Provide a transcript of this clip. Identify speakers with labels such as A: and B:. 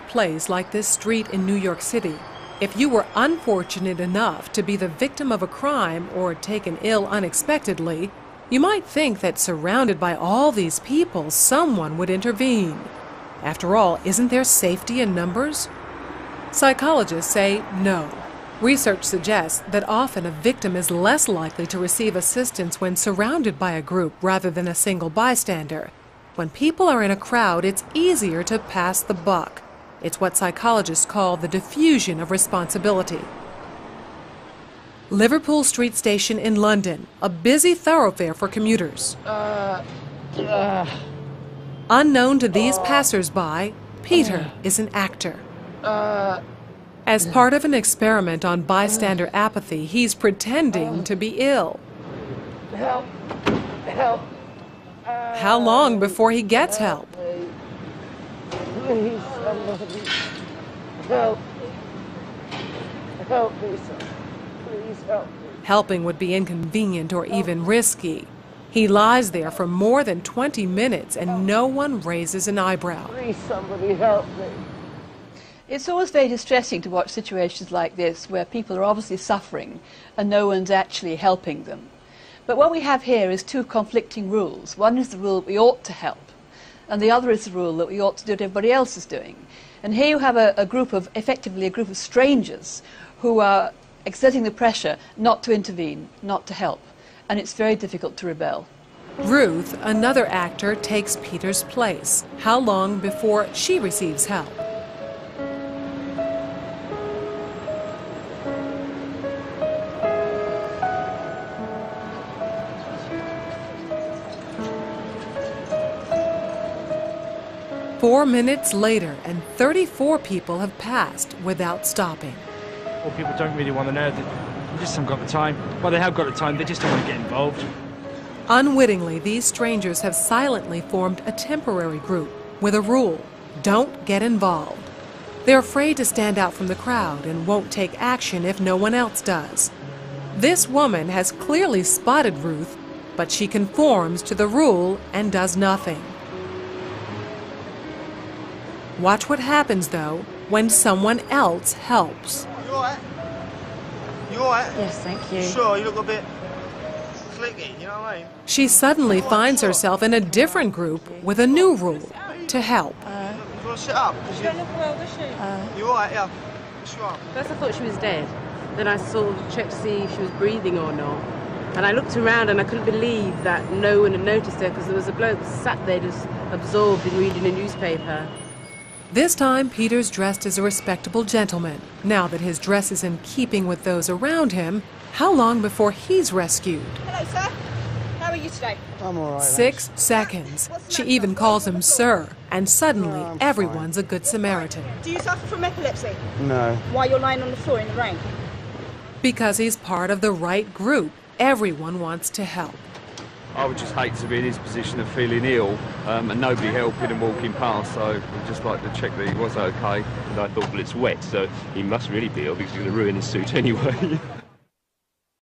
A: Place like this street in New York City, if you were unfortunate enough to be the victim of a crime or taken ill unexpectedly, you might think that surrounded by all these people, someone would intervene. After all, isn't there safety in numbers? Psychologists say no. Research suggests that often a victim is less likely to receive assistance when surrounded by a group rather than a single bystander. When people are in a crowd, it's easier to pass the buck. It's what psychologists call the diffusion of responsibility. Liverpool Street Station in London, a busy thoroughfare for commuters. Unknown to these passers-by, Peter is an actor. As part of an experiment on bystander apathy, he's pretending to be ill.
B: Help! Help!
A: How long before he gets help?
B: Please, somebody. Help. Help me, sir. Please help me.
A: Helping would be inconvenient or even risky. He lies there for more than 20 minutes and no one raises an eyebrow.
B: Please, somebody help me.
C: It's always very distressing to watch situations like this where people are obviously suffering and no one's actually helping them. But what we have here is two conflicting rules. One is the rule that we ought to help, and the other is the rule that we ought to do what everybody else is doing. And here you have effectively a group of strangers who are exerting the pressure not to intervene, not to help. And it's very difficult to rebel.
A: Ruth, another actor, takes Peter's place. How long before she receives help? Four minutes later, and 34 people have passed without stopping.
D: Well, people don't really want to know. They just haven't got the time. Well, they have got the time, they just don't want to get involved.
A: Unwittingly, these strangers have silently formed a temporary group with a rule: don't get involved. They're afraid to stand out from the crowd and won't take action if no one else does. This woman has clearly spotted Ruth, but she conforms to the rule and does nothing. Watch what happens, though, when someone else helps.
E: You alright? You alright?
F: Yes, thank you.
E: Sure, you look a bit clicky, you know what I mean?
A: She suddenly finds herself in a different group with a new rule: to help.
E: You want to sit up?
F: She don't look well, does she?
E: You alright, yeah? Sure.
G: First I thought she was dead. Then I sort of checked to see if she was breathing or not. And I looked around and I couldn't believe that no one had noticed her, because there was a bloke sat there just absorbed in reading a newspaper.
A: This time, Peter's dressed as a respectable gentleman. Now that his dress is in keeping with those around him, how long before he's rescued?
F: Hello, sir. How are you today?
E: I'm alright.
A: 6 seconds. She even calls him sir, and suddenly everyone's a good Samaritan.
F: Do you suffer from epilepsy?
E: No.
F: Why you're lying on the floor in the rain?
A: Because he's part of the right group, everyone wants to help.
H: I would just hate to be in his position of feeling ill and nobody helping and walking past, so I'd just like to check that he was okay.
I: And I thought, well, it's wet, so he must really be ill because he's going to ruin his suit anyway.